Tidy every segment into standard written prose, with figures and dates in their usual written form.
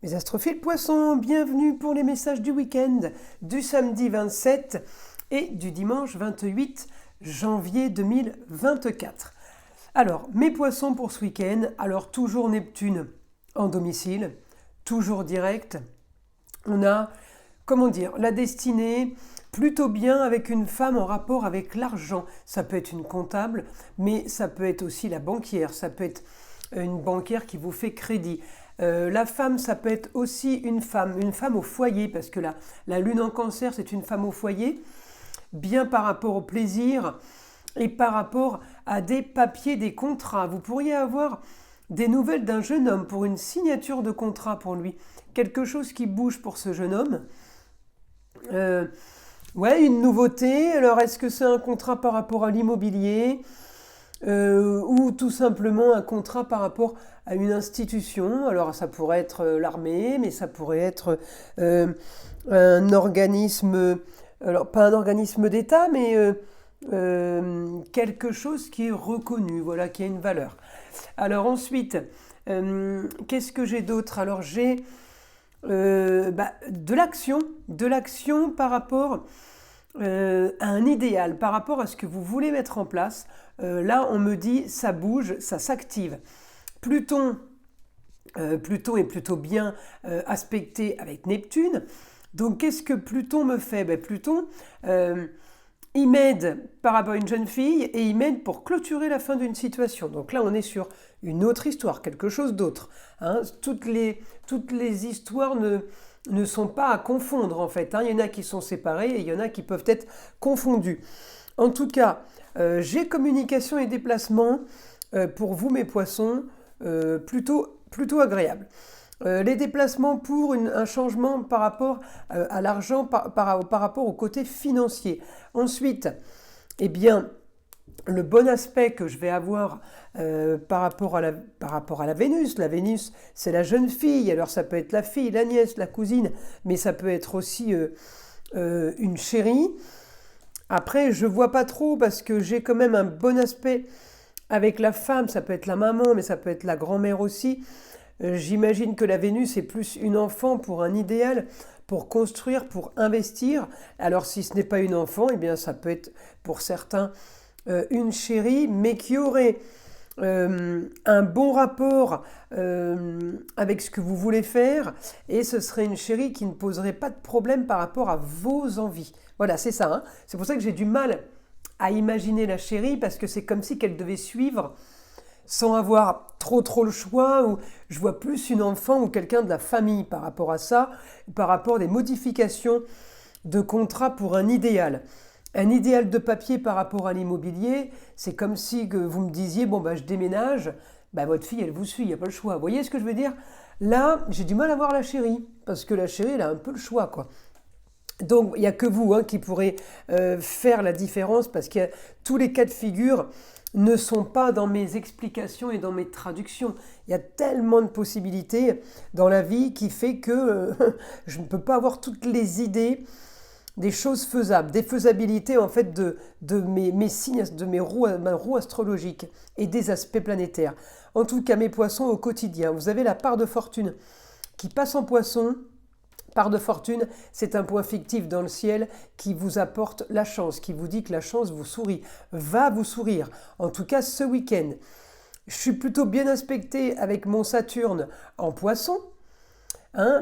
Mes astrophiles poissons, bienvenue pour les messages du week-end du samedi 27 et du dimanche 28 janvier 2024. Alors, mes poissons pour ce week-end, alors toujours Neptune en domicile, toujours direct. On a, la destinée plutôt bien avec une femme en rapport avec l'argent. Ça peut être une comptable, mais ça peut être aussi la banquière, ça peut être une banquière qui vous fait crédit. La femme, ça peut être aussi une femme au foyer, parce que la lune en cancer, c'est une femme au foyer, bien par rapport au plaisir et par rapport à des papiers, des contrats. Vous pourriez avoir des nouvelles d'un jeune homme pour une signature de contrat pour lui, quelque chose qui bouge pour ce jeune homme. Une nouveauté. Alors, est-ce que c'est un contrat par rapport à l'immobilier ou tout simplement un contrat par rapport à une institution? Alors, ça pourrait être l'armée, mais ça pourrait être un organisme, alors pas un organisme d'État, mais quelque chose qui est reconnu, voilà, qui a une valeur. Alors ensuite, qu'est-ce que j'ai d'autre? Alors j'ai de l'action par rapport à un idéal, par rapport à ce que vous voulez mettre en place. Là, on me dit, ça bouge, ça s'active. Pluton est plutôt bien aspecté avec Neptune. Donc, qu'est-ce que Pluton me fait? Pluton, il m'aide par rapport à une jeune fille et il m'aide pour clôturer la fin d'une situation. Donc là, on est sur une autre histoire, quelque chose d'autre. Toutes les histoires ne sont pas à confondre, en fait. Il y en a qui sont séparées et il y en a qui peuvent être confondues. En tout cas, j'ai communication et déplacement pour vous, mes poissons, plutôt agréable. Les déplacements pour un changement par rapport à l'argent, par rapport au côté financier. Ensuite, le bon aspect que je vais avoir par rapport à la Vénus. La Vénus, c'est la jeune fille. Alors ça peut être la fille, la nièce, la cousine, mais ça peut être aussi une chérie. Après, je vois pas trop parce que j'ai quand même un bon aspect avec la femme. Ça peut être la maman, mais ça peut être la grand-mère aussi. J'imagine que la Vénus est plus une enfant pour un idéal, pour construire, pour investir. Alors si ce n'est pas une enfant, ça peut être pour certains une chérie, mais qui aurait un bon rapport avec ce que vous voulez faire, et ce serait une chérie qui ne poserait pas de problème par rapport à vos envies. Voilà, c'est ça. C'est pour ça que j'ai du mal à imaginer la chérie, parce que c'est comme si qu'elle devait suivre sans avoir trop le choix, ou je vois plus une enfant ou quelqu'un de la famille par rapport à ça, par rapport à des modifications de contrat pour un idéal. Un idéal de papier par rapport à l'immobilier, c'est comme si que vous me disiez, je déménage, votre fille, elle vous suit, il n'y a pas le choix. Vous voyez ce que je veux dire? Là, j'ai du mal à voir la chérie, parce que la chérie, elle a un peu le choix, quoi. Donc, il n'y a que vous qui pourrez faire la différence, parce que tous les cas de figure ne sont pas dans mes explications et dans mes traductions. Il y a tellement de possibilités dans la vie qui fait que je ne peux pas avoir toutes les idées des choses faisables, des faisabilités en fait de mes signes, de ma roue astrologique et des aspects planétaires. En tout cas, mes poissons au quotidien, vous avez la part de fortune qui passe en poisson. Part de fortune, c'est un point fictif dans le ciel qui vous apporte la chance, qui vous dit que la chance vous sourit, va vous sourire. En tout cas, ce week-end, je suis plutôt bien aspecté avec mon Saturne en poisson,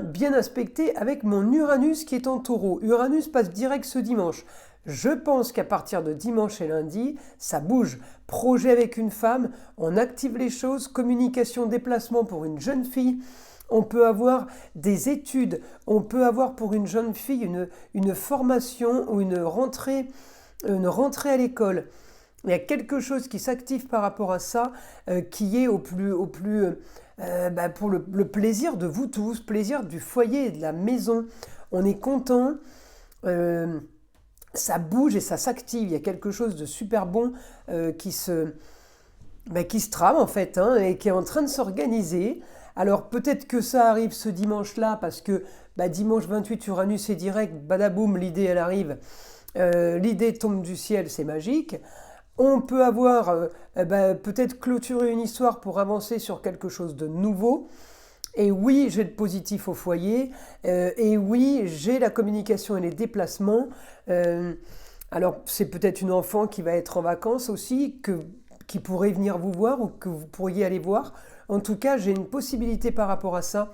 bien aspecté avec mon Uranus qui est en taureau. Uranus passe direct ce dimanche. Je pense qu'à partir de dimanche et lundi, ça bouge. Projet avec une femme, on active les choses, communication, déplacement pour une jeune fille. On peut avoir des études, on peut avoir pour une jeune fille une formation ou une rentrée à l'école. Il y a quelque chose qui s'active par rapport à ça, qui est pour le plaisir de vous tous, plaisir du foyer et de la maison. On est content, ça bouge et ça s'active. Il y a quelque chose de super bon qui se trame en fait, et qui est en train de s'organiser. Alors peut-être que ça arrive ce dimanche-là, parce que dimanche 28, Uranus est direct, badaboum, l'idée elle arrive. L'idée tombe du ciel, c'est magique. On peut avoir peut-être clôturé une histoire pour avancer sur quelque chose de nouveau. Et oui, j'ai le positif au foyer. Et oui, j'ai la communication et les déplacements. Euh, alors, c'est peut-être une enfant qui va être en vacances aussi, qui pourrait venir vous voir ou que vous pourriez aller voir. En tout cas, j'ai une possibilité par rapport à ça.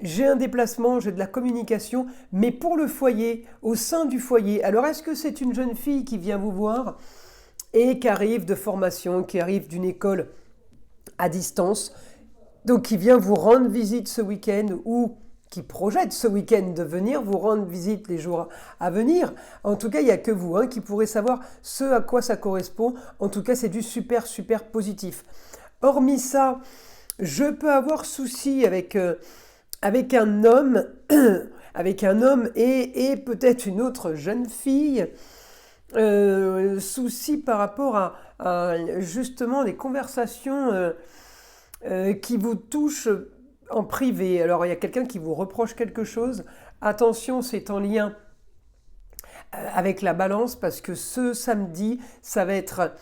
J'ai un déplacement, j'ai de la communication, mais pour le foyer, au sein du foyer. Alors, est-ce que c'est une jeune fille qui vient vous voir et qui arrive de formation, qui arrive d'une école à distance, donc qui vient vous rendre visite ce week-end ou qui projette ce week-end de venir vous rendre visite les jours à venir. En tout cas, il n'y a que vous qui pourrez savoir ce à quoi ça correspond. En tout cas, c'est du super, super positif. Hormis ça, je peux avoir souci avec un homme, avec un homme et peut-être une autre jeune fille. Souci par rapport à justement des conversations qui vous touchent en privé. Alors il y a quelqu'un qui vous reproche quelque chose. Attention, c'est en lien avec la balance parce que ce samedi, ça va être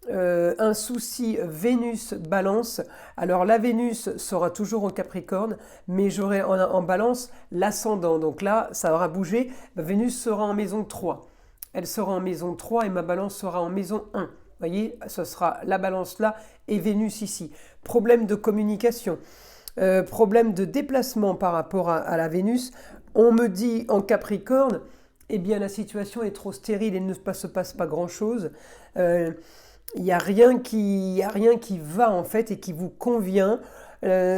un souci Vénus-Balance. Alors la Vénus sera toujours en Capricorne, mais j'aurai en Balance l'ascendant. Donc là, ça aura bougé. Vénus sera en maison 3. Elle sera en maison 3 et ma Balance sera en maison 1. Vous voyez, ce sera la Balance là et Vénus ici. Problème de communication, problème de déplacement par rapport à la Vénus. On me dit en Capricorne, eh bien la situation est trop stérile et ne se passe pas grand-chose. Il n'y a rien qui va en fait et qui vous convient.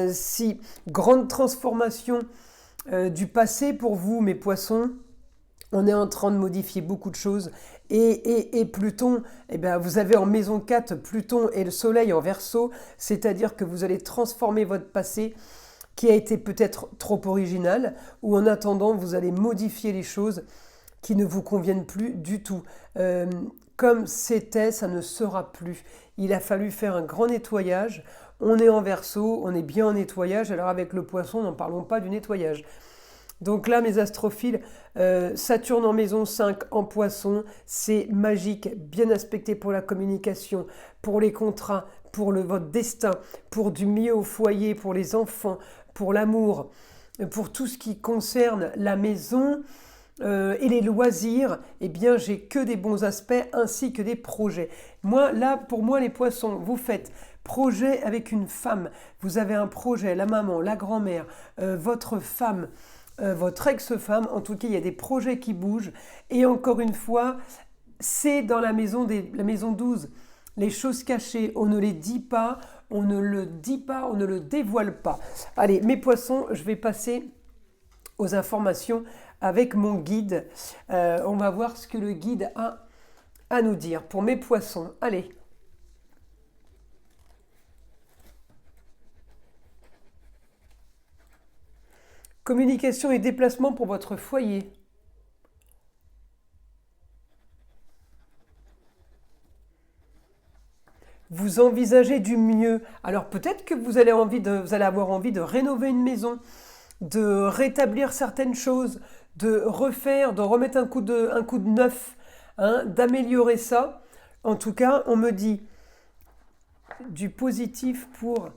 Si grande transformation du passé pour vous, mes poissons, on est en train de modifier beaucoup de choses. Et Pluton, eh bien, vous avez en maison 4 Pluton et le Soleil en Verseau, c'est-à-dire que vous allez transformer votre passé qui a été peut-être trop original, ou en attendant, vous allez modifier les choses qui ne vous conviennent plus du tout. Comme c'était, ça ne sera plus. Il a fallu faire un grand nettoyage. On est en Verseau, on est bien en nettoyage, alors avec le Poisson, n'en parlons pas du nettoyage. Donc là, mes astrophiles, Saturne en maison 5 en Poisson, c'est magique, bien aspecté pour la communication, pour les contrats, pour votre destin, pour du mieux au foyer, pour les enfants, pour l'amour, pour tout ce qui concerne la maison et les loisirs. Eh bien, j'ai que des bons aspects ainsi que des projets. Moi, là, pour moi, les Poissons, vous faites projet avec une femme. Vous avez un projet, la maman, la grand-mère, votre femme, votre ex-femme. En tout cas, il y a des projets qui bougent. Et encore une fois, c'est dans la maison 12. Les choses cachées, on ne les dit pas, on ne le dit pas, on ne le dévoile pas. Allez, mes poissons, je vais passer aux informations avec mon guide. On va voir ce que le guide a à nous dire pour mes poissons. Allez. Communication et déplacement pour votre foyer. Vous envisagez du mieux. Alors peut-être que vous allez avoir envie de rénover une maison, de rétablir certaines choses, de refaire, de remettre un coup de neuf, d'améliorer ça. En tout cas, on me dit du positif pour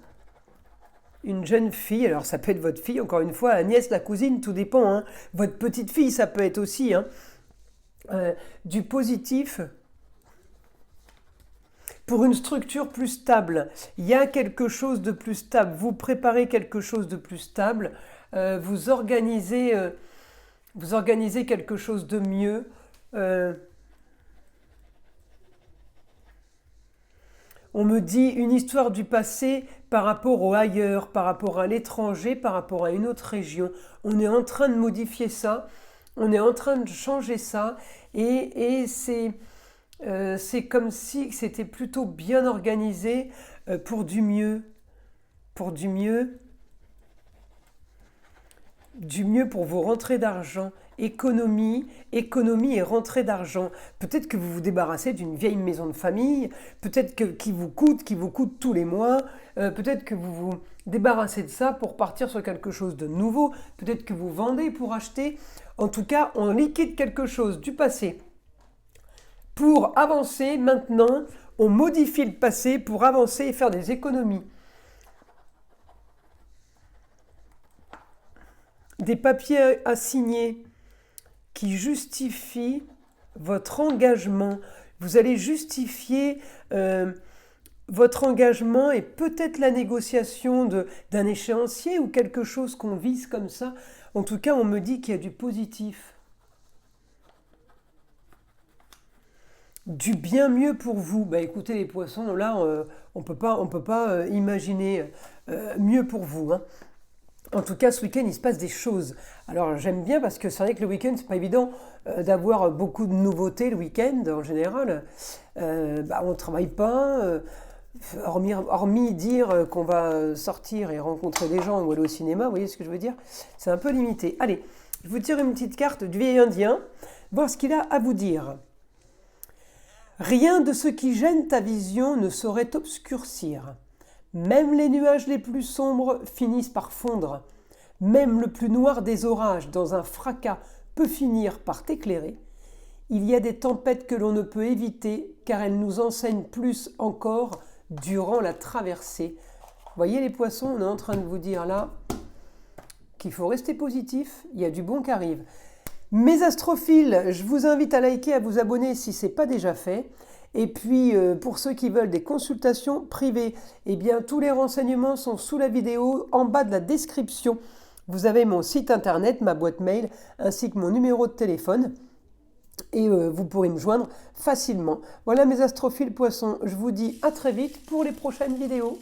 une jeune fille. Alors ça peut être votre fille, encore une fois, la nièce, la cousine, tout dépend. Votre petite fille, ça peut être aussi. Du positif pour une structure plus stable. Il y a quelque chose de plus stable. Vous préparez quelque chose de plus stable. Vous organisez quelque chose de mieux. On me dit une histoire du passé par rapport au ailleurs, par rapport à l'étranger, par rapport à une autre région. On est en train de modifier ça. On est en train de changer ça. Et c'est comme si c'était plutôt bien organisé pour du mieux. Pour du mieux pour vos rentrées d'argent. Économie et rentrée d'argent. Peut-être que vous vous débarrassez d'une vieille maison de famille, peut-être qui vous coûte tous les mois, peut-être que vous vous débarrassez de ça pour partir sur quelque chose de nouveau, peut-être que vous vendez pour acheter. En tout cas, on liquide quelque chose du passé. Pour avancer maintenant, on modifie le passé pour avancer et faire des économies. des papiers à signer qui justifient votre engagement. Vous allez justifier votre engagement et peut-être la négociation d'un échéancier ou quelque chose qu'on vise comme ça. En tout cas, on me dit qu'il y a du positif. Du bien mieux pour vous. Bah écoutez les poissons, là, on peut pas imaginer mieux pour vous, hein. En tout cas, ce week-end, il se passe des choses. Alors, j'aime bien parce que c'est vrai que le week-end, c'est pas évident d'avoir beaucoup de nouveautés le week-end en général. On ne travaille pas, hormis dire qu'on va sortir et rencontrer des gens ou aller au cinéma, vous voyez ce que je veux dire? C'est un peu limité. Allez, je vous tire une petite carte du vieil indien, voir ce qu'il a à vous dire. Rien de ce qui gêne ta vision ne saurait t'obscurcir. Même les nuages les plus sombres finissent par fondre. Même le plus noir des orages dans un fracas peut finir par t'éclairer. Il y a des tempêtes que l'on ne peut éviter car elles nous enseignent plus encore durant la traversée. Voyez les poissons, on est en train de vous dire là qu'il faut rester positif, il y a du bon qui arrive. Mes astrophiles, je vous invite à liker, à vous abonner si ce n'est pas déjà fait. Et puis, pour ceux qui veulent des consultations privées, eh bien, tous les renseignements sont sous la vidéo, en bas de la description. Vous avez mon site internet, ma boîte mail, ainsi que mon numéro de téléphone. Et vous pourrez me joindre facilement. Voilà mes astrophiles poissons. Je vous dis à très vite pour les prochaines vidéos.